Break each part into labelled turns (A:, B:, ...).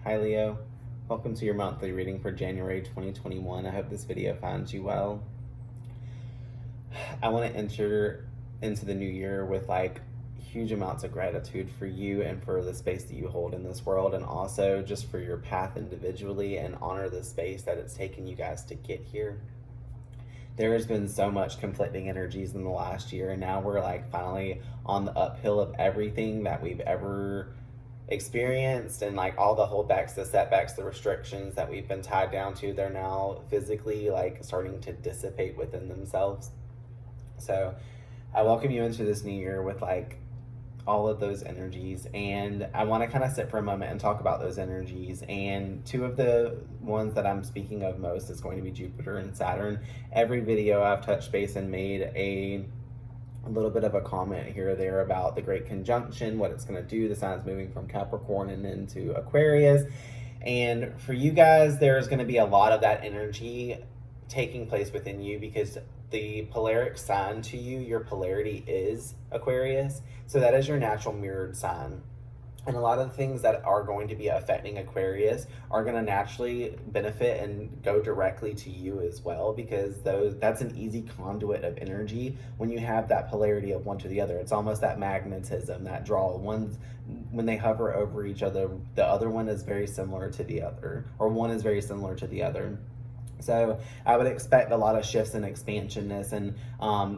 A: Hi Leo, welcome to your monthly reading for January 2021. I hope this video finds you well. I want to enter into the new year with huge amounts of gratitude for you and for the space that you hold in this world, and also just for your path individually, and honor the space that it's taken you guys to get here. There has been so much conflicting energies in the last year, and now we're finally on the uphill of everything that we've ever experienced, and all the holdbacks, the setbacks, the restrictions that we've been tied down to, they're now physically starting to dissipate within themselves. So I welcome you into this new year with all of those energies, and I want to kind of sit for a moment and talk about those energies. And two of the ones that I'm speaking of most is going to be Jupiter and Saturn. Every video I've touched base and made a little bit of a comment here or there about the great conjunction, what it's going to do, the signs moving from Capricorn and into Aquarius. And for you guys, there's going to be a lot of that energy taking place within you, because the polaric sign to you, your polarity is Aquarius. So that is your natural mirrored sign. And a lot of the things that are going to be affecting Aquarius are going to naturally benefit and go directly to you as well, because that's an easy conduit of energy when you have that polarity of one to the other. It's almost that magnetism, that draw. When they hover over each other, the other one is very similar to the other, or one is very similar to the other. So I would expect a lot of shifts and expansionness, and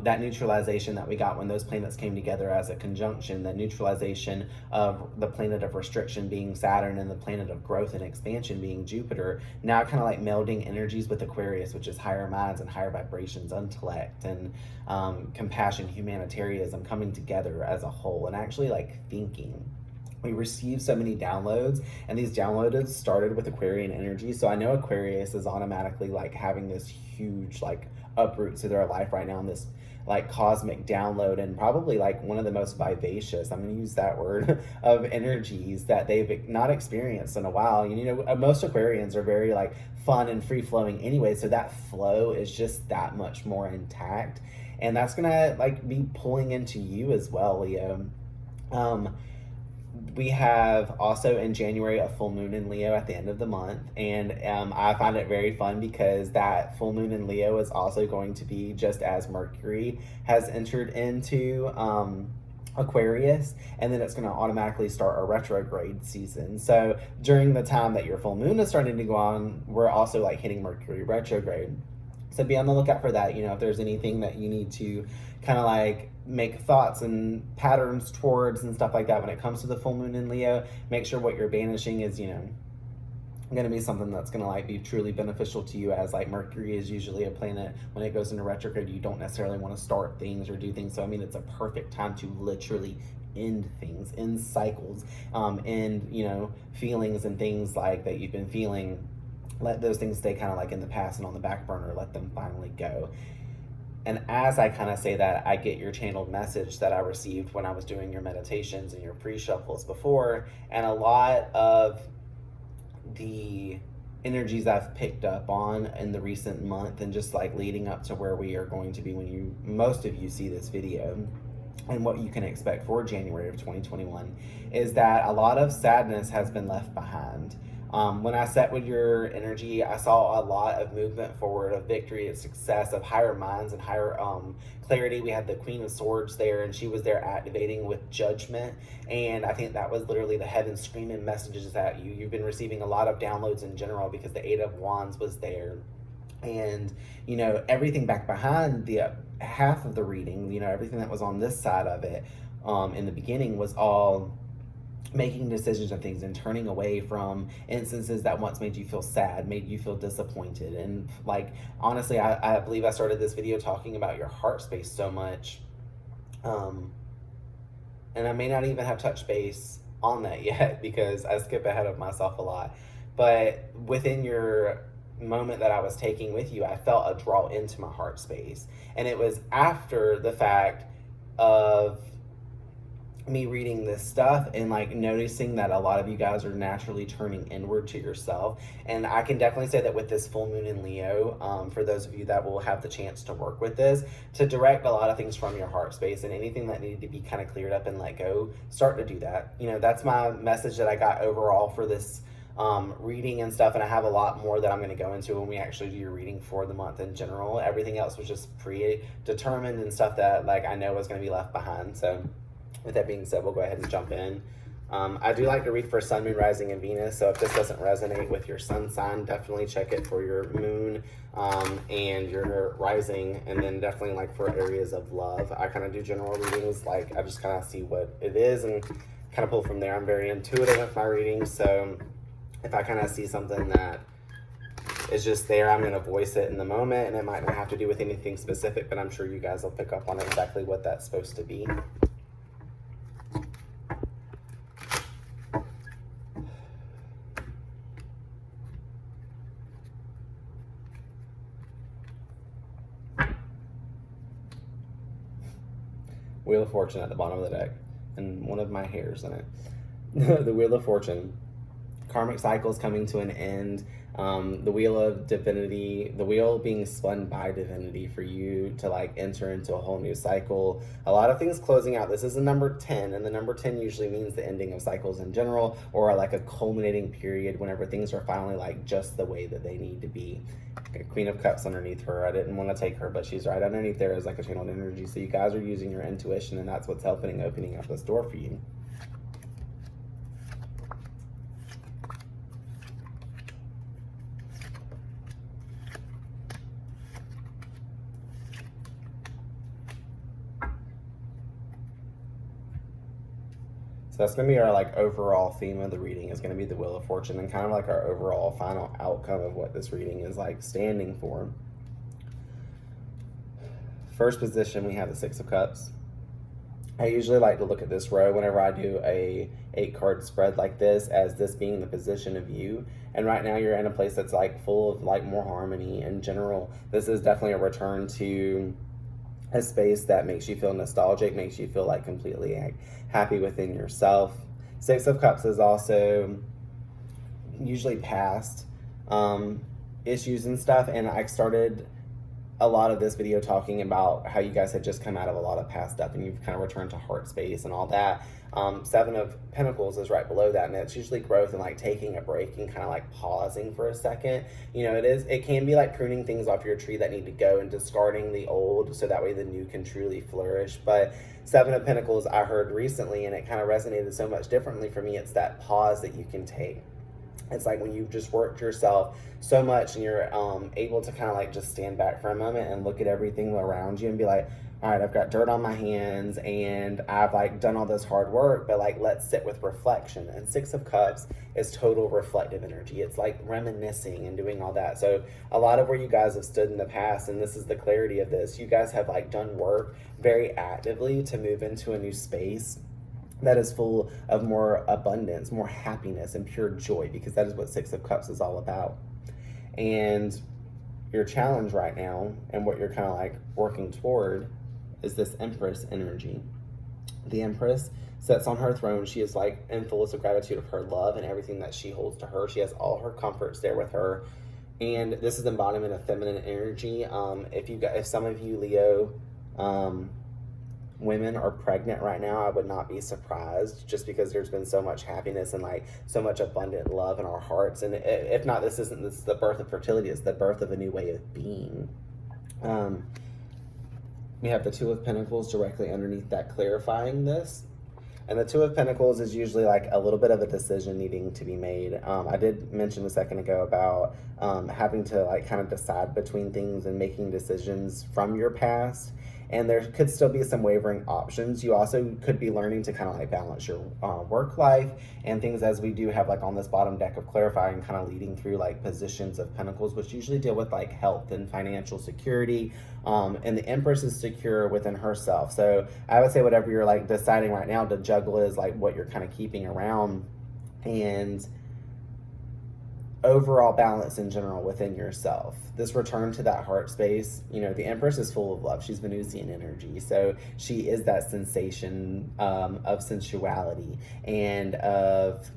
A: that neutralization that we got when those planets came together as a conjunction, the neutralization of the planet of restriction being Saturn and the planet of growth and expansion being Jupiter, now kind of melding energies with Aquarius, which is higher minds and higher vibrations, intellect and compassion, humanitarianism coming together as a whole, and actually thinking. We received so many downloads, and these downloads started with Aquarian energy. So I know Aquarius is automatically having this huge uproot to their life right now, in this cosmic download, and probably one of the most vivacious, I'm going to use that word, of energies that they've not experienced in a while. Most Aquarians are very fun and free flowing anyway, so that flow is just that much more intact, and that's gonna be pulling into you as well, Leo. We have also in January a full moon in Leo at the end of the month, and I find it very fun because that full moon in Leo is also going to be just as Mercury has entered into Aquarius, and then it's going to automatically start a retrograde season. So during the time that your full moon is starting to go on, we're also hitting Mercury retrograde. So be on the lookout for that. If there's anything that you need to kind of make thoughts and patterns towards and stuff like that when it comes to the full moon in Leo, make sure what you're banishing is, going to be something that's going to be truly beneficial to you, as Mercury is usually a planet when it goes into retrograde, you don't necessarily want to start things or do things. So it's a perfect time to literally end things, end cycles, end feelings and things that you've been feeling. Let those things stay kind of in the past and on the back burner. Let them finally go. And as I kind of say that, I get your channeled message that I received when I was doing your meditations and your pre-shuffles before. And a lot of the energies I've picked up on in the recent month, and just leading up to where we are going to be when most of you see this video, and what you can expect for January of 2021, is that a lot of sadness has been left behind. When I sat with your energy, I saw a lot of movement forward, of victory, of success, of higher minds and higher clarity. We had the Queen of Swords there, and she was there activating with judgment. And I think that was literally the heavens screaming messages at you. You've been receiving a lot of downloads in general, because the Eight of Wands was there. And, everything back behind the half of the reading, everything that was on this side of it in the beginning was all making decisions of things and turning away from instances that once made you feel sad, made you feel disappointed. And honestly, I believe I started this video talking about your heart space so much, and I may not even have touched base on that yet, because I skip ahead of myself a lot. But within your moment that I was taking with you, I felt a draw into my heart space, and it was after the fact of me reading this stuff and noticing that a lot of you guys are naturally turning inward to yourself. And I can definitely say that with this full moon in Leo, for those of you that will have the chance to work with this, to direct a lot of things from your heart space, and anything that needed to be kind of cleared up and let go, start to do that. That's my message that I got overall for this reading and stuff, and I have a lot more that I'm going to go into when we actually do your reading for the month in general. Everything else was just predetermined and stuff that like I know was going to be left behind. So with that being said, we'll go ahead and jump in. I do like to read for sun, moon, rising, and Venus. So if this doesn't resonate with your sun sign, definitely check it for your moon and your rising, and then definitely like for areas of love. I kind of do general readings, like I just kind of see what it is and kind of pull from there. I'm very intuitive with my readings, so if I kind of see something that is just there, I'm going to voice it in the moment, and it might not have to do with anything specific, but I'm sure you guys will pick up on exactly what that's supposed to be. Wheel of Fortune at the bottom of the deck, and one of my hairs in it. The Wheel of Fortune. Karmic cycles coming to an end. The Wheel of Divinity, the wheel being spun by divinity for you to like enter into a whole new cycle. A lot of things closing out. This is a number 10, and the number 10 usually means the ending of cycles in general, or like a culminating period whenever things are finally like just the way that they need to be. Okay, Queen of Cups underneath her. I didn't want to take her, but she's right underneath there as like a channeled energy. So you guys are using your intuition, and that's what's opening up this door for you. So that's going to be our like overall theme of the reading, is going to be the Wheel of Fortune, and kind of like our overall final outcome of what this reading is like standing for. First position, we have the Six of Cups. I usually like to look at this row whenever I do a 8-card spread like this, as this being the position of you. And right now you're in a place that's like full of like more harmony in general. This is definitely a return to a space that makes you feel nostalgic, makes you feel like completely happy within yourself. Six of Cups is also usually past issues and stuff, and I started a lot of this video talking about how you guys had just come out of a lot of past stuff and you've kind of returned to heart space and all that. Seven of Pentacles is right below that, and it's usually growth and like taking a break and kind of like pausing for a second. You know, it can be like pruning things off your tree that need to go and discarding the old so that way the new can truly flourish. But Seven of Pentacles I heard recently, and it kind of resonated so much differently for me. It's that pause that you can take. It's like when you've just worked yourself so much and you're able to kind of like just stand back for a moment and look at everything around you and be like, all right, I've got dirt on my hands and I've like done all this hard work, but like let's sit with reflection. And Six of Cups is total reflective energy. It's like reminiscing and doing all that. So a lot of where you guys have stood in the past, and this is the clarity of this, you guys have like done work very actively to move into a new space that is full of more abundance, more happiness, and pure joy, because that is what Six of Cups is all about. And your challenge right now, and what you're kind of like working toward, is this Empress energy. The Empress sits on her throne. She is like in fullest of gratitude of her love and everything that she holds to her. She has all her comforts there with her. And this is embodiment of feminine energy. If some of you Leo women are pregnant right now, I would not be surprised, just because there's been so much happiness and like so much abundant love in our hearts. And if not, this is the birth of fertility. It's the birth of a new way of being. We have the Two of Pentacles directly underneath that, clarifying this. And the Two of Pentacles is usually like a little bit of a decision needing to be made. I did mention a second ago about having to like kind of decide between things and making decisions from your past. And there could still be some wavering options. You also could be learning to kind of like balance your work life and things, as we do have like on this bottom deck of clarifying, kind of leading through like positions of Pentacles, which usually deal with like health and financial security. And the Empress is secure within herself. So I would say whatever you're like deciding right now to juggle is like what you're kind of keeping around, and overall balance in general within yourself. This return to that heart space, you know, the Empress is full of love. She's Venusian energy. So she is that sensation of sensuality and of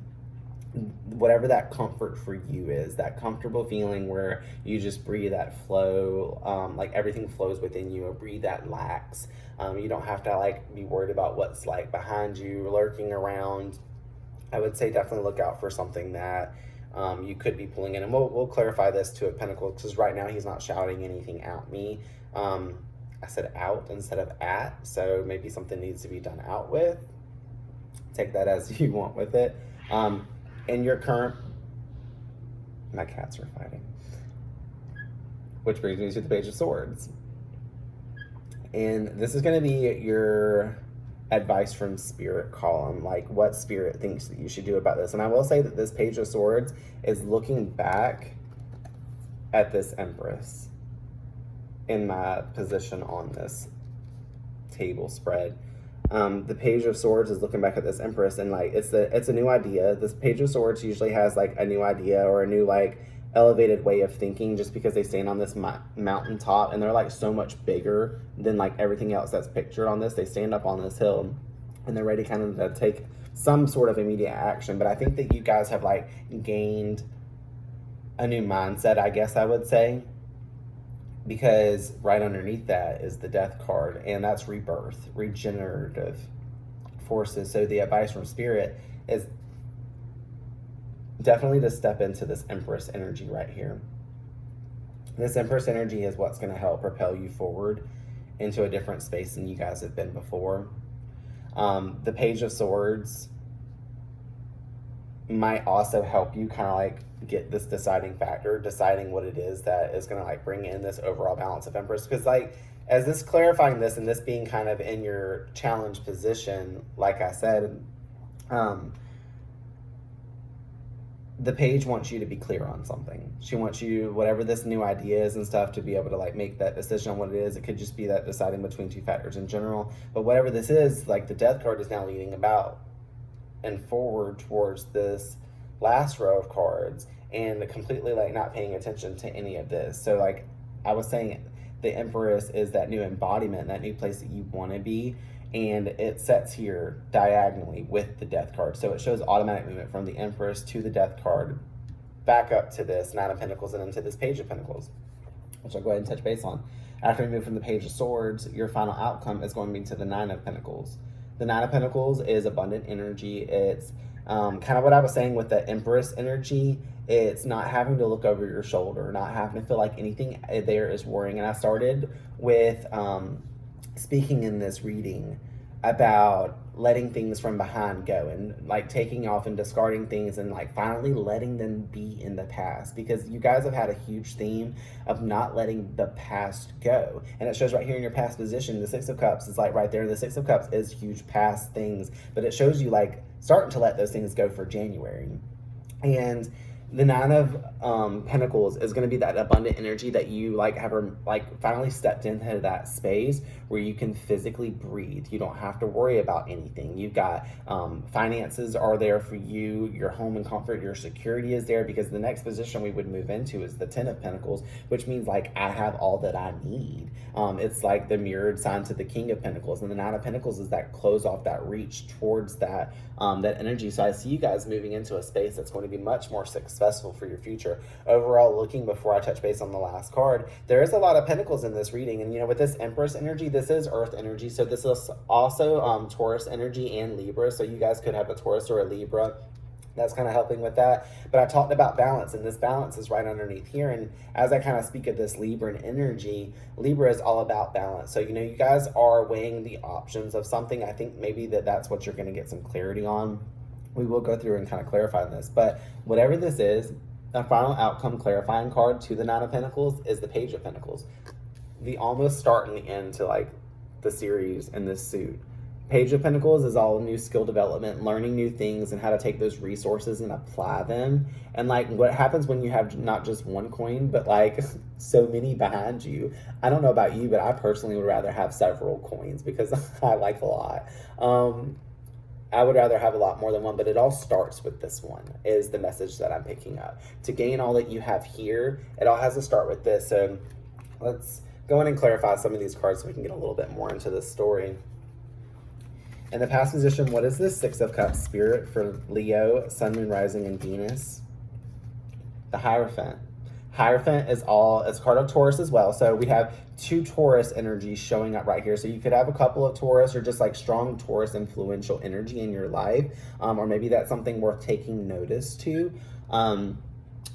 A: whatever that comfort for you is, that comfortable feeling where you just breathe that flow, like everything flows within you, or breathe that lax. You don't have to like be worried about what's like behind you, lurking around. I would say definitely look out for something that you could be pulling in. And we'll clarify this to a pentacle, because right now he's not shouting anything at me. I said out instead of at, so maybe something needs to be done out with. Take that as you want with it. In your current, my cats are fighting. Which brings me to the Page of Swords. And this is going to be your advice from Spirit column, like what Spirit thinks that you should do about this. And I will say that this Page of Swords is looking back at this Empress in my position on this table spread. The Page of Swords is looking back at this Empress, and like it's a new idea. This Page of Swords usually has like a new idea or a new like elevated way of thinking, just because they stand on this mountaintop, and they're like so much bigger than like everything else that's pictured on this. They stand up on this hill and they're ready kind of to take some sort of immediate action. But I think that you guys have like gained a new mindset, I guess I would say, because right underneath that is the Death card, and that's rebirth, regenerative forces. So the advice from Spirit is definitely to step into this Empress energy right here. This Empress energy is what's going to help propel you forward into a different space than you guys have been before. The Page of Swords might also help you kind of like get this deciding factor, deciding what it is that is going to like bring in this overall balance of Empress. Because like as this clarifying this and this being kind of in your challenge position, like I said, the page wants you to be clear on something. She wants you, whatever this new idea is and stuff, to be able to like make that decision on what it is. It could just be that deciding between two factors in general. But whatever this is, like the Death card is now leading about and forward towards this last row of cards and completely like not paying attention to any of this. So like I was saying, the Empress is that new embodiment, that new place that you want to be. And it sets here diagonally with the Death card. So it shows automatic movement from the Empress to the Death card, back up to this Nine of Pentacles and into this Page of Pentacles, which I'll go ahead and touch base on. After we move from the Page of Swords, your final outcome is going to be to the Nine of Pentacles. The Nine of Pentacles is abundant energy. It's kind of what I was saying with the Empress energy. It's not having to look over your shoulder, not having to feel like anything there is worrying. And I started with speaking in this reading about letting things from behind go and like taking off and discarding things and like finally letting them be in the past, because you guys have had a huge theme of not letting the past go. And it shows right here in your past position. The Six of Cups is like right there. The Six of Cups is huge past things, but it shows you like starting to let those things go for January. And the Nine of Pentacles is going to be that abundant energy that you like have like finally stepped into that space where you can physically breathe. You don't have to worry about anything. You've got finances are there for you. Your home and comfort, your security is there, because the next position we would move into is the Ten of Pentacles, which means like I have all that I need. It's like the mirrored sign to the King of Pentacles, and the Nine of Pentacles is that close off, that reach towards that that energy. So I see you guys moving into a space that's going to be much more successful for your future. Overall, looking before I touch base on the last card, there is a lot of Pentacles in this reading, and you know, with this Empress energy, this is Earth energy, so this is also Taurus energy and Libra. So you guys could have a Taurus or a Libra that's kind of helping with that. But I talked about balance, and this balance is right underneath here. And as I kind of speak of this Libran energy, Libra is all about balance. So, you know, you guys are weighing the options of something. I think maybe that's what you're going to get some clarity on. We will go through and kind of clarify this. But whatever this is, the final outcome clarifying card to the Nine of Pentacles is the Page of Pentacles. The almost start and the end to like the series in this suit. Page of Pentacles is all new skill development, learning new things and how to take those resources and apply them. And like what happens when you have not just one coin, but like so many behind you. I don't know about you, but I personally would rather have several coins because I like a lot. I would rather have a lot more than one, but it all starts with this one, is the message that I'm picking up. To gain all that you have here, it all has to start with this. So let's go in and clarify some of these cards so we can get a little bit more into this story. In the past position, what is this Six of Cups spirit for Leo, Sun, Moon, Rising, and Venus? The Hierophant. Hierophant is it's a card of Taurus as well. So we have two Taurus energies showing up right here. So you could have a couple of Taurus or just like strong Taurus influential energy in your life, or maybe that's something worth taking notice to.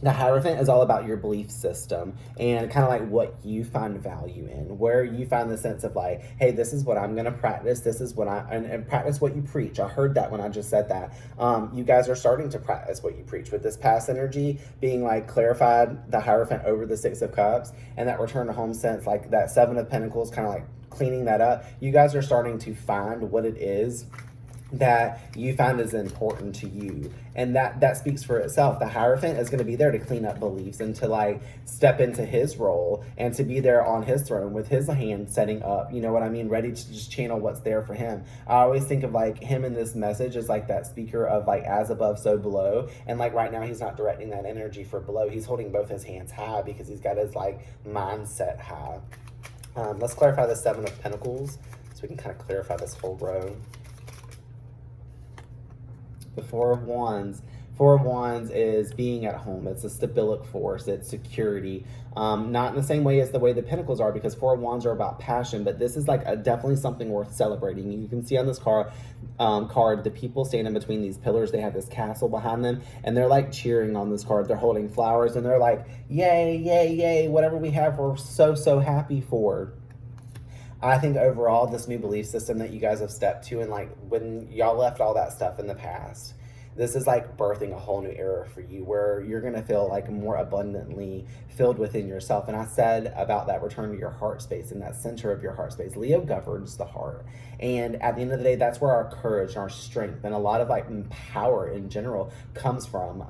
A: The Hierophant is all about your belief system and kind of like what you find value in, where you find the sense of like, hey, this is what I'm going to practice. This is what and practice what you preach. I heard that when I just said that. You guys are starting to practice what you preach with this past energy being like clarified, the Hierophant over the Six of Cups, and that return to home sense, like that Seven of Pentacles, kind of like cleaning that up. You guys are starting to find what it is that you find is important to you, and that speaks for itself. The Hierophant is going to be there to clean up beliefs and to like step into his role and to be there on his throne with his hand setting up, you know what I mean, ready to just channel what's there for him. I always think of like him in this message as like that speaker of like as above so below, and like right now he's not directing that energy for below, he's holding both his hands high because he's got his like mindset high. Let's clarify the Seven of Pentacles so we can kind of clarify this whole row. The Four of Wands. Four of Wands is being at home. It's a stabilic force. It's security. Not in the same way as the way the Pentacles are, because Four of Wands are about passion, but this is like definitely something worth celebrating. You can see on this card, the people standing between these pillars. They have this castle behind them, and they're like cheering on this card. They're holding flowers, and they're like, yay, yay, yay, whatever we have, we're so, so happy for. I think overall, this new belief system that you guys have stepped to, and like when y'all left all that stuff in the past, this is like birthing a whole new era for you where you're going to feel like more abundantly filled within yourself. And I said about that return to your heart space and that center of your heart space. Leo governs the heart. And at the end of the day, that's where our courage and our strength and a lot of like power in general comes from.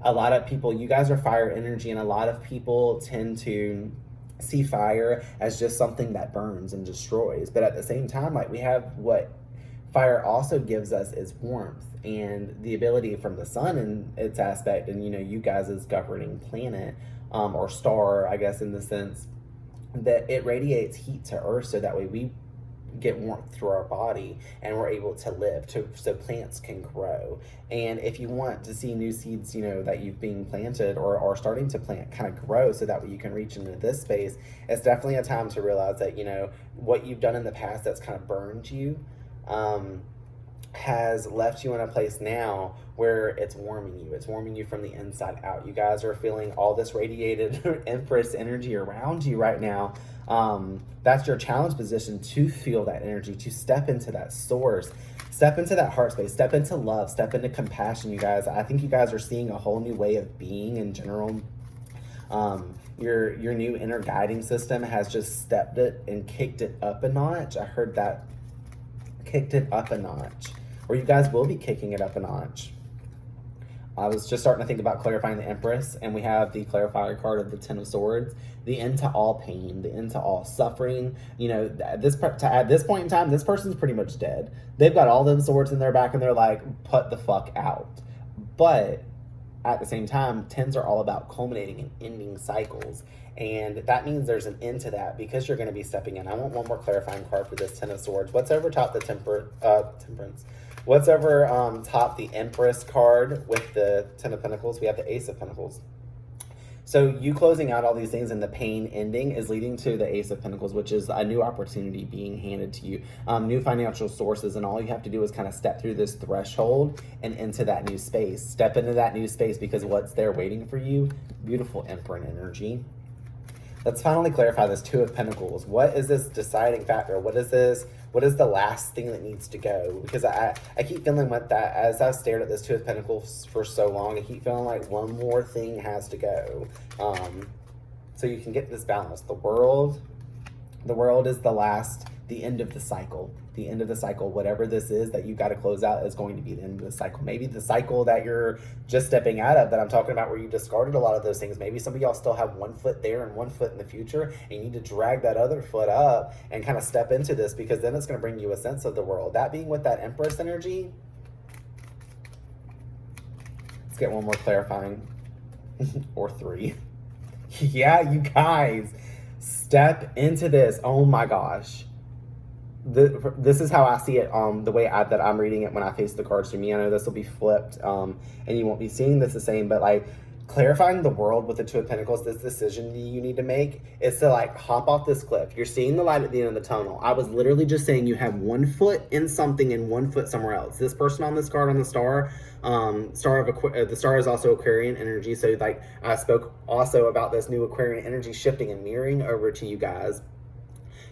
A: A lot of people, you guys are fire energy, and a lot of people tend to see fire as just something that burns and destroys, but at the same time, like we have what fire also gives us is warmth and the ability from the sun and its aspect, and you know, you guys as governing planet or star, I guess, in the sense that it radiates heat to earth so that way we get warmth through our body and we're able to live so plants can grow. And if you want to see new seeds, you know, that you've been planted or are starting to plant kind of grow so that way you can reach into this space, it's definitely a time to realize that, you know, what you've done in the past that's kind of burned you has left you in a place now where it's warming you. It's warming you from the inside out. You guys are feeling all this radiated Empress energy around you right now. That's your challenge position, to feel that energy, to step into that source, step into that heart space, step into love, step into compassion, you guys. I think you guys are seeing a whole new way of being in general. Your new inner guiding system has just stepped it and kicked it up a notch. I heard that, kicked it up a notch, or you guys will be kicking it up a notch. I was just starting to think about clarifying the Empress, and we have the clarifier card of the Ten of Swords, the end to all pain, the end to all suffering. You know, at this point in time, this person's pretty much dead. They've got all them swords in their back, and they're like, put the fuck out. But at the same time, tens are all about culminating and ending cycles. And that means there's an end to that because you're going to be stepping in. I want one more clarifying card for this Ten of Swords. What's over top the Temperance? What's over top the Empress card with the Ten of Pentacles? We have the Ace of Pentacles. So you closing out all these things and the pain ending is leading to the Ace of Pentacles, which is a new opportunity being handed to you, new financial sources, and all you have to do is kind of step through this threshold and into that new space. Step into that new space because what's there waiting for you? Beautiful Emperor energy. Let's finally clarify this Two of Pentacles. What is this deciding factor? What is this? What is the last thing that needs to go? Because I keep feeling with that, as I've stared at this Two of Pentacles for so long, I keep feeling like one more thing has to go. So you can get this balance. The world is the end of the cycle. The end of the cycle, whatever this is that you got to close out, is going to be the end of the cycle. Maybe the cycle that you're just stepping out of, that I'm talking about, where you discarded a lot of those things. Maybe some of y'all still have one foot there and one foot in the future, and you need to drag that other foot up and kind of step into this, because then it's going to bring you a sense of the world. That being with that Empress energy. Let's get one more clarifying. Or three. Yeah, you guys, step into this. Oh my gosh. This is how I see it, the way that I'm reading it when I face the cards to me. I know this will be flipped, and you won't be seeing this the same, but like, clarifying the world with the Two of Pentacles, this decision you need to make is to like hop off this cliff. You're seeing the light at the end of the tunnel. I was literally just saying you have 1 foot in something and 1 foot somewhere else. This person on this card on the star, the star is also Aquarian energy. So like I spoke also about this new Aquarian energy shifting and mirroring over to you guys.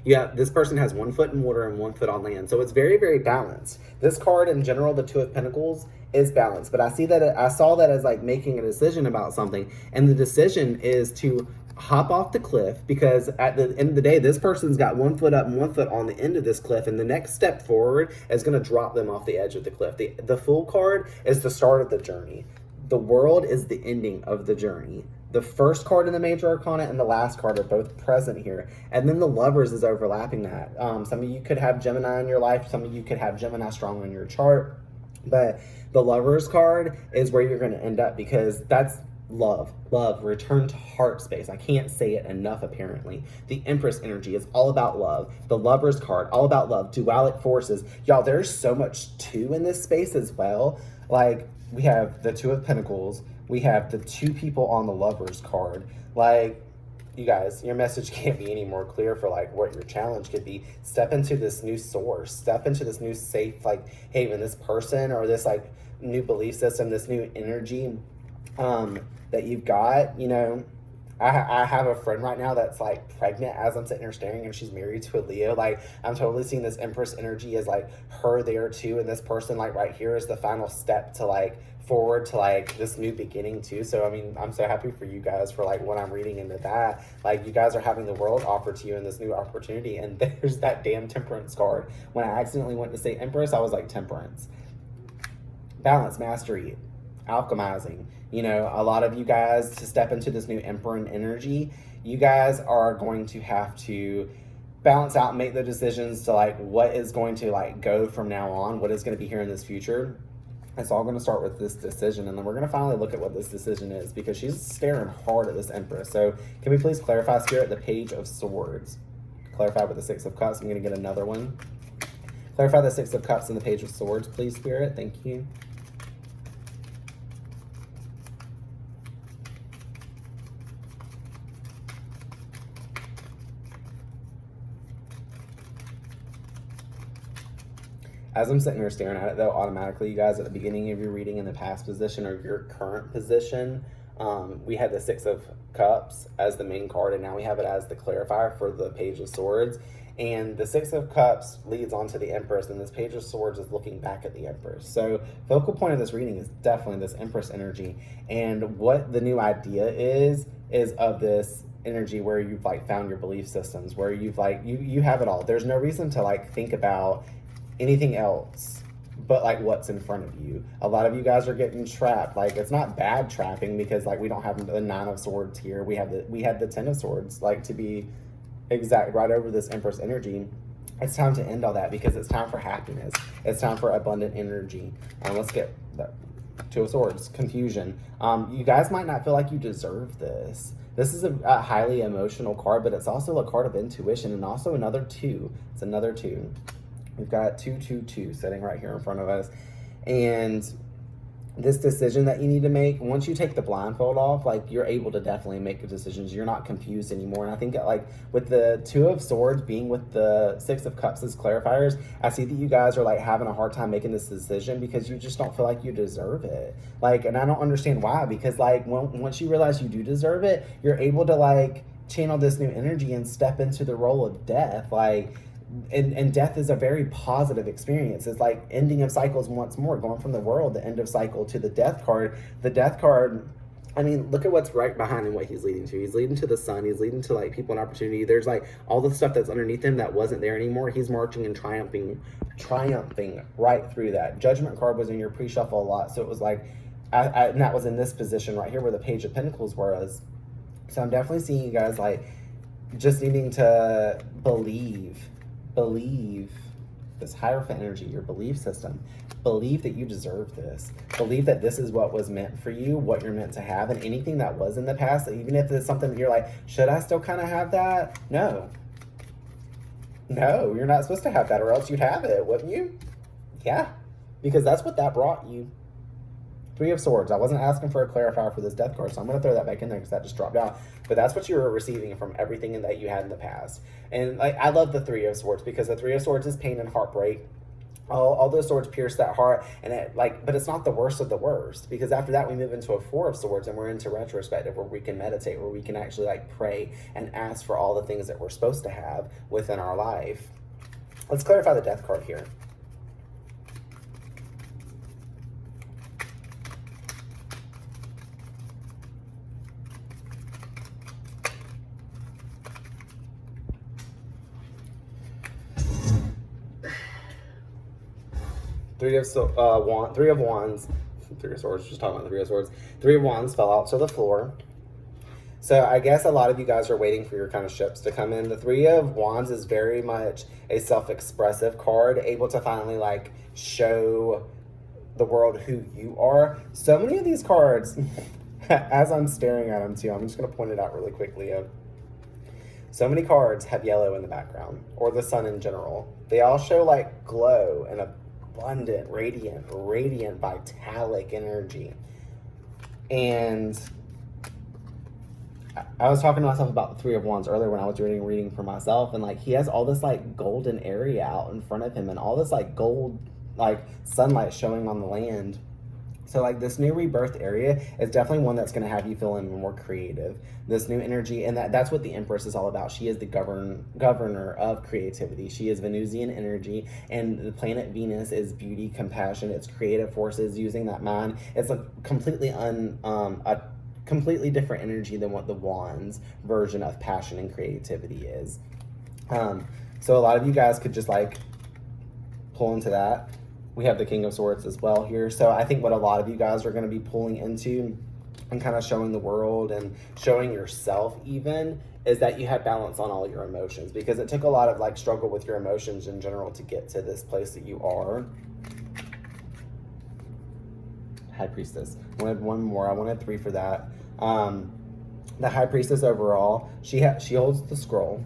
A: Yeah, this person has 1 foot in water and 1 foot on land. So it's very, very balanced. This card in general, the Two of Pentacles, is balanced. But I saw that as like making a decision about something. And the decision is to hop off the cliff, because at the end of the day, this person's got 1 foot up and 1 foot on the end of this cliff. And the next step forward is going to drop them off the edge of the cliff. The Fool card is the start of the journey. The World is the ending of the journey. The first card in the Major Arcana and the last card are both present here. And then the Lovers is overlapping that. Some of you could have Gemini in your life. Some of you could have Gemini strong in your chart. But the Lovers card is where you're going to end up, because that's love, return to heart space. I can't say it enough, apparently. The Empress energy is all about love. The Lovers card, all about love. Dualic forces. Y'all, there's so much too in this space as well. Like, we have the Two of Pentacles. We have the 2 people on the Lovers card. Like, you guys, your message can't be any more clear for like what your challenge could be. Step into this new source. Step into this new safe like haven. This person or this like new belief system, this new energy that you've got. You know, I have a friend right now that's like pregnant as I'm sitting here staring, and she's married to a Leo. Like, I'm totally seeing this Empress energy as like her there too, and this person like right here is the final step to like forward to like this new beginning too. So I mean, I'm so happy for you guys for like what I'm reading into that. Like, you guys are having the world offer to you in this new opportunity. And there's that damn Temperance card. When I accidentally went to say Empress, I was like Temperance. Balance, mastery, alchemizing. You know, a lot of you guys, to step into this new Emperor energy, you guys are going to have to balance out and make the decisions to like what is going to like go from now on, what is going to be here in this future. It's all going to start with this decision, and then we're going to finally look at what this decision is, because she's staring hard at this Empress. So can we please clarify, Spirit, the Page of Swords? Clarify with the Six of Cups. I'm going to get another one. Clarify the Six of Cups and the Page of Swords, please, Spirit. Thank you. As I'm sitting here staring at it, though, automatically, you guys, at the beginning of your reading in the past position or your current position, we had the Six of Cups as the main card, and now we have it as the clarifier for the Page of Swords. And the Six of Cups leads on to the Empress, and this Page of Swords is looking back at the Empress. So focal point of this reading is definitely this Empress energy. And what the new idea is of this energy where you've like found your belief systems, where you've like, you have it all. There's no reason to like think about anything else but like what's in front of you. A lot of you guys are getting trapped. Like, it's not bad trapping, because like we don't have the Nine of Swords here. We had the Ten of Swords, like, to be exact, right over this Empress energy. It's time to end all that, because it's time for happiness. It's time for abundant energy. Let's get the Two of Swords, confusion. You guys might not feel like you deserve this. This is a highly emotional card, but it's also a card of intuition, and also another 2. It's another 2. We've got 222 sitting right here in front of us. And this decision that you need to make, once you take the blindfold off, like, you're able to definitely make decisions. You're not confused anymore. And I think that, like, with the Two of Swords being with the Six of Cups as clarifiers, I see that you guys are like having a hard time making this decision, because you just don't feel like you deserve it. Like, and I don't understand why, because like once you realize you do deserve it, you're able to like channel this new energy and step into the role of death. Like, and death is a very positive experience. It's like ending of cycles once more, going from the World, the end of cycle, to the Death card. The Death card, I mean, look at what's right behind him, what he's leading to. He's leading to the sun. He's leading to like people and opportunity. There's like all the stuff that's underneath him that wasn't there anymore. He's marching and triumphing right through that. Judgment card was in your pre-shuffle a lot, so it was like, and that was in this position right here where the Page of Pentacles was. So I'm definitely seeing you guys like just needing to believe this Hierophant energy, your belief system. Believe that you deserve this. Believe that this is what was meant for you, what you're meant to have, and anything that was in the past, even if it's something that you're like, should I still kind of have that? No, you're not supposed to have that, or else you'd have it, wouldn't you? Yeah, because that's what that brought you. Three of Swords. I wasn't asking for a clarifier for this death card, so I'm going to throw that back in there because that just dropped out. But that's what you were receiving from everything that you had in the past. And like, I love the Three of Swords because the Three of Swords is pain and heartbreak. All those swords pierce that heart, and but it's not the worst of the worst, because after that we move into a Four of Swords and we're into retrospective, where we can meditate, where we can actually like pray and ask for all the things that we're supposed to have within our life. Let's clarify the death card here. Three of Wands, Three of Swords, just talking about the Three of Swords. Three of Wands fell out to the floor. So I guess a lot of you guys are waiting for your kind of ships to come in. The Three of Wands is very much a self-expressive card, able to finally like show the world who you are. So many of these cards, as I'm staring at them too, I'm just going to point it out really quickly. So many cards have yellow in the background, or the sun in general. They all show like glow and abundant, radiant, vitalic energy. And I was talking to myself about the Three of Wands earlier when I was doing a reading for myself, and like he has all this like golden area out in front of him, and all this like gold like sunlight showing on the land. So like this new rebirth area is definitely one that's going to have you feeling more creative. This new energy, and that's what the Empress is all about. She is the governor of creativity. She is Venusian energy, and the planet Venus is beauty, compassion, it's creative forces, using that mind. It's a completely completely different energy than what the Wands version of passion and creativity is. So a lot of you guys could just like pull into that. We have the King of Swords as well here. So I think what a lot of you guys are going to be pulling into and kind of showing the world and showing yourself even is that you have balance on all your emotions, because it took a lot of like struggle with your emotions in general to get to this place that you are. High Priestess. I wanted one more. I wanted three for that. The High Priestess overall, she holds the scroll.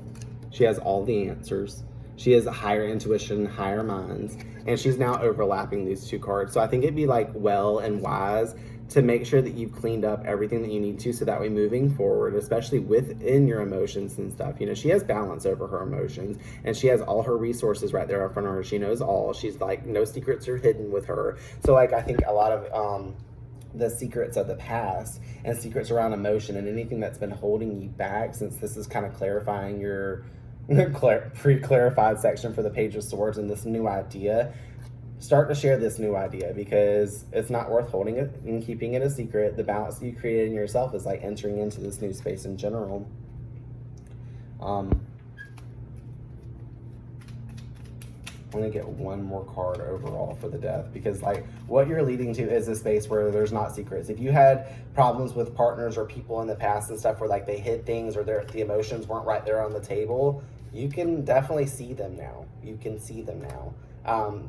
A: She has all the answers. She has a higher intuition, higher minds, and she's now overlapping these two cards. So I think it'd be like well and wise to make sure that you've cleaned up everything that you need to, so that way moving forward, especially within your emotions and stuff, you know, she has balance over her emotions, and she has all her resources right there in front of her. She knows all. She's like, no secrets are hidden with her. So like I think a lot of the secrets of the past and secrets around emotion and anything that's been holding you back, since this is kind of clarifying your pre-clarified section for the Page of Swords and this new idea, start to share this new idea, because it's not worth holding it and keeping it a secret. The balance that you created in yourself is like entering into this new space in general. I'm gonna get one more card overall for the death, because like what you're leading to is a space where there's not secrets. If you had problems with partners or people in the past and stuff where like they hid things or the emotions weren't right there on the table, you can definitely see them now. You can see them now.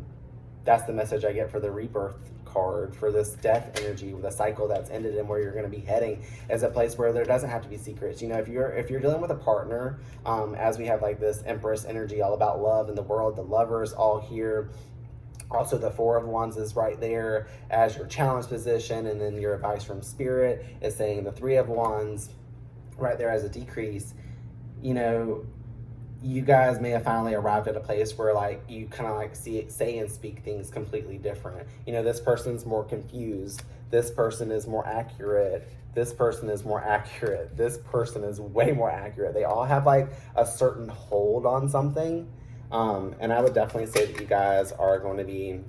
A: That's the message I get for the rebirth card, for this death energy, the cycle that's ended and where you're going to be heading, is a place where there doesn't have to be secrets. You know, if you're dealing with a partner, as we have like this Empress energy all about love in the world, the lovers all here. Also, the Four of Wands is right there as your challenge position, and then your advice from Spirit is saying the Three of Wands right there as a decrease. You know, you guys may have finally arrived at a place where like you kind of like say and speak things completely different. You know, this person's more confused. This person is more accurate. This person is more accurate. This person is way more accurate. They all have like a certain hold on something. And I would definitely say that you guys are going to be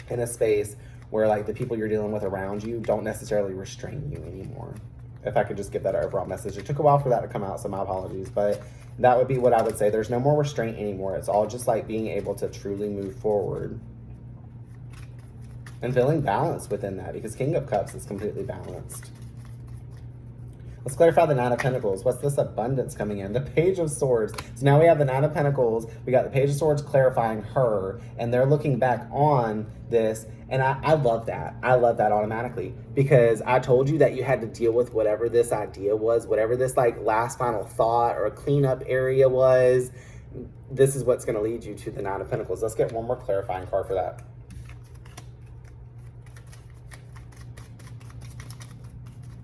A: in a space where like the people you're dealing with around you don't necessarily restrain you anymore. If I could just give that overall message. It took a while for that to come out, so my apologies, but that would be what I would say. There's no more restraint anymore. It's all just like being able to truly move forward and feeling balanced within that, because King of Cups is completely balanced. Let's clarify the Nine of Pentacles. What's this abundance coming in? The Page of Swords. So now we have the Nine of Pentacles. We got the Page of Swords clarifying her, and they're looking back on this. And I love that. I love that automatically, because I told you that you had to deal with whatever this idea was, whatever this like last final thought or cleanup area was. This is what's going to lead you to the Nine of Pentacles. Let's get one more clarifying card for that.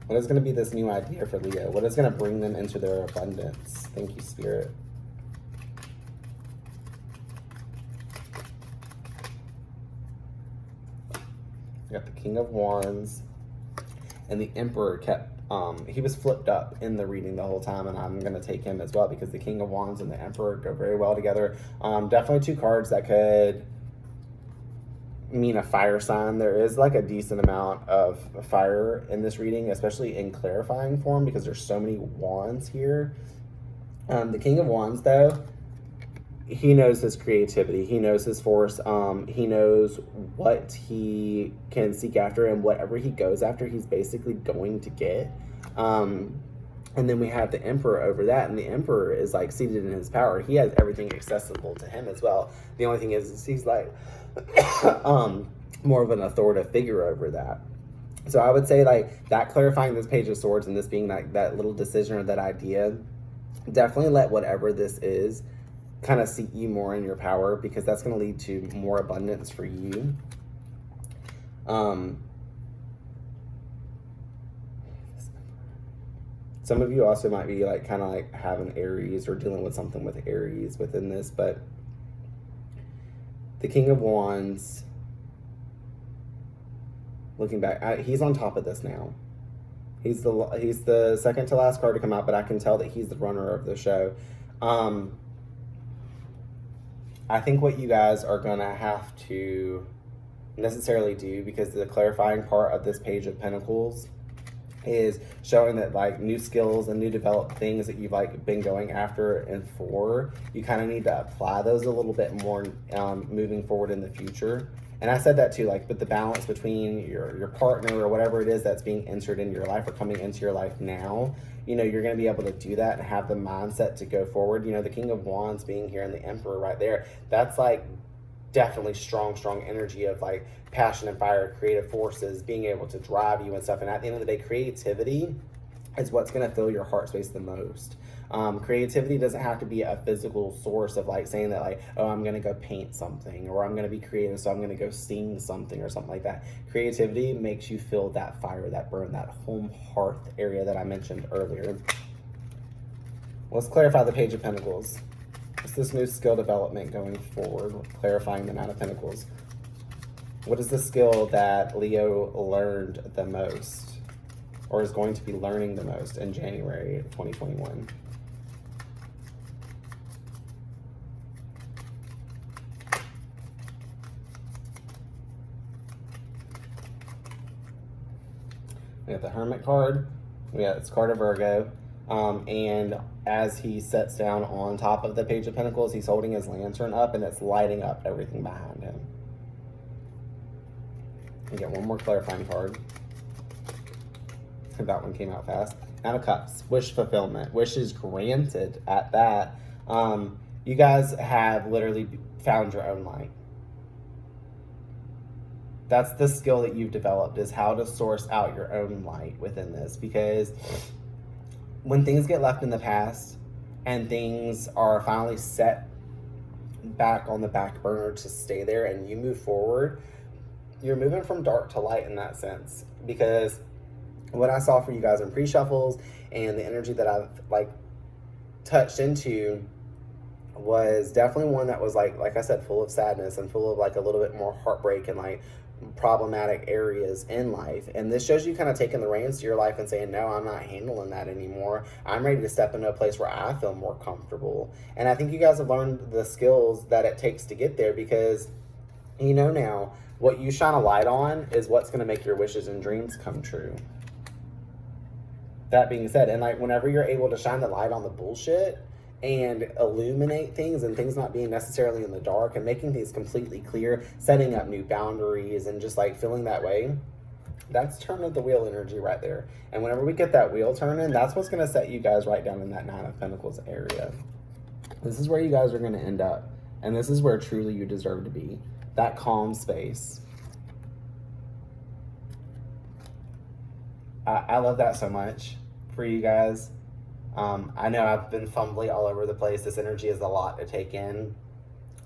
A: What is going to be this new idea for Leo? What is going to bring them into their abundance? Thank you, Spirit. We got the King of Wands, and the Emperor kept, he was flipped up in the reading the whole time, and I'm going to take him as well because the King of Wands and the Emperor go very well together. Definitely two cards that could mean a fire sign. There is like a decent amount of fire in this reading, especially in clarifying form because there's so many wands here. The King of Wands, though, he knows his creativity. He knows his force. He knows what he can seek after, and whatever he goes after, he's basically going to get. And then we have the Emperor over that, and the Emperor is like seated in his power. He has everything accessible to him as well. The only thing is he's like more of an authoritative figure over that. So I would say like that clarifying this Page of Swords and this being like that little decision or that idea, definitely let whatever this is kind of seat you more in your power, because that's going to lead to more abundance for you. Some of you also might be like kind of like having Aries or dealing with something with Aries within this, but the King of Wands, looking back, he's on top of this now. He's the second to last card to come out, but I can tell that he's the runner of the show. I think what you guys are going to have to necessarily do, because the clarifying part of this Page of Pentacles is showing that like new skills and new developed things that you've like been going after and for, you kind of need to apply those a little bit more moving forward in the future. And I said that too, like with the balance between your partner or whatever it is that's being entered into your life or coming into your life now, you know, you're going to be able to do that and have the mindset to go forward. You know, the King of Wands being here and the Emperor right there, that's like definitely strong energy of like passion and fire, creative forces, being able to drive you and stuff. And at the end of the day, creativity is what's going to fill your heart space the most. Creativity doesn't have to be a physical source of like saying that like, oh, I'm going to go paint something, or I'm going to be creative, so I'm going to go sing something or something like that. Creativity makes you feel that fire, that burn, that home hearth area that I mentioned earlier. Let's clarify the Page of Pentacles. What's this new skill development going forward? Clarifying the Nine of Pentacles. What is the skill that Leo learned the most, or is going to be learning the most in January of 2021? We got the Hermit card. We got this card of Virgo. And as he sits down on top of the Page of Pentacles, he's holding his lantern up and it's lighting up everything behind him. We get one more clarifying card. That one came out fast. Nine of Cups, wish fulfillment, wishes granted at that. You guys have literally found your own light. That's the skill that you've developed, is how to source out your own light within this. Because when things get left in the past and things are finally set back on the back burner to stay there and you move forward, you're moving from dark to light in that sense. Because what I saw for you guys in pre-shuffles and the energy that I've like touched into was definitely one that was like I said, full of sadness and full of like a little bit more heartbreak and like problematic areas in life. And this shows you kind of taking the reins to your life and saying, no, I'm not handling that anymore. I'm ready to step into a place where I feel more comfortable. And I think you guys have learned the skills that it takes to get there, because you know now what you shine a light on is what's going to make your wishes and dreams come true. That being said, and like whenever you're able to shine the light on the bullshit and illuminate things and things not being necessarily in the dark and making things completely clear, setting up new boundaries and just like feeling that way, that's turn of the wheel energy right there. And whenever we get that wheel turning, that's what's going to set you guys right down in that Nine of Pentacles area. This is where you guys are going to end up. And this is where truly you deserve to be. That calm space. I love that so much for you guys. I know I've been fumbly all over the place. This energy is a lot to take in.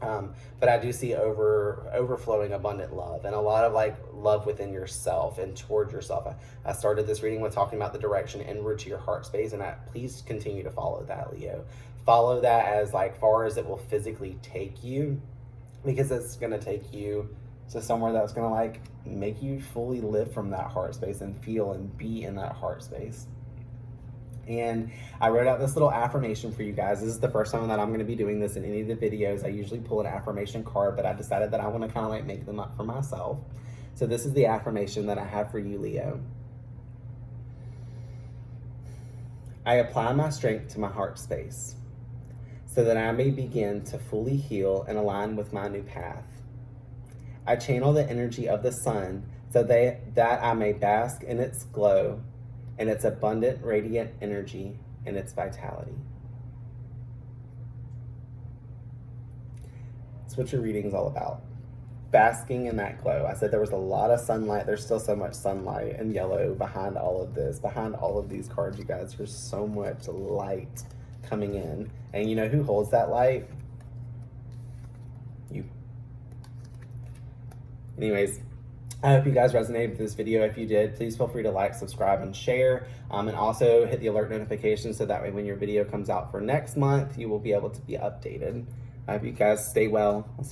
A: But I do see overflowing abundant love and a lot of like love within yourself and toward yourself. I started this reading with talking about the direction inward to your heart space, and please continue to follow that, Leo. Follow that as like far as it will physically take you, because it's going to take you to somewhere that's going to like make you fully live from that heart space and feel and be in that heart space. And I wrote out this little affirmation for you guys. This is the first time that I'm going to be doing this in any of the videos. I usually pull an affirmation card, but I decided that I want to kind of like make them up for myself. So this is the affirmation that I have for you, Leo. I apply my strength to my heart space so that I may begin to fully heal and align with my new path. I channel the energy of the sun so that I may bask in its glow and its abundant, radiant energy and its vitality. That's what your reading is all about. Basking in that glow. I said there was a lot of sunlight. There's still so much sunlight and yellow behind all of this. Behind all of these cards, you guys, there's so much light coming in. And you know who holds that light? You. Anyways, I hope you guys resonated with this video. If you did, please feel free to like, subscribe, and share. And also hit the alert notification so that way when your video comes out for next month, you will be able to be updated. I hope you guys stay well. I'll see you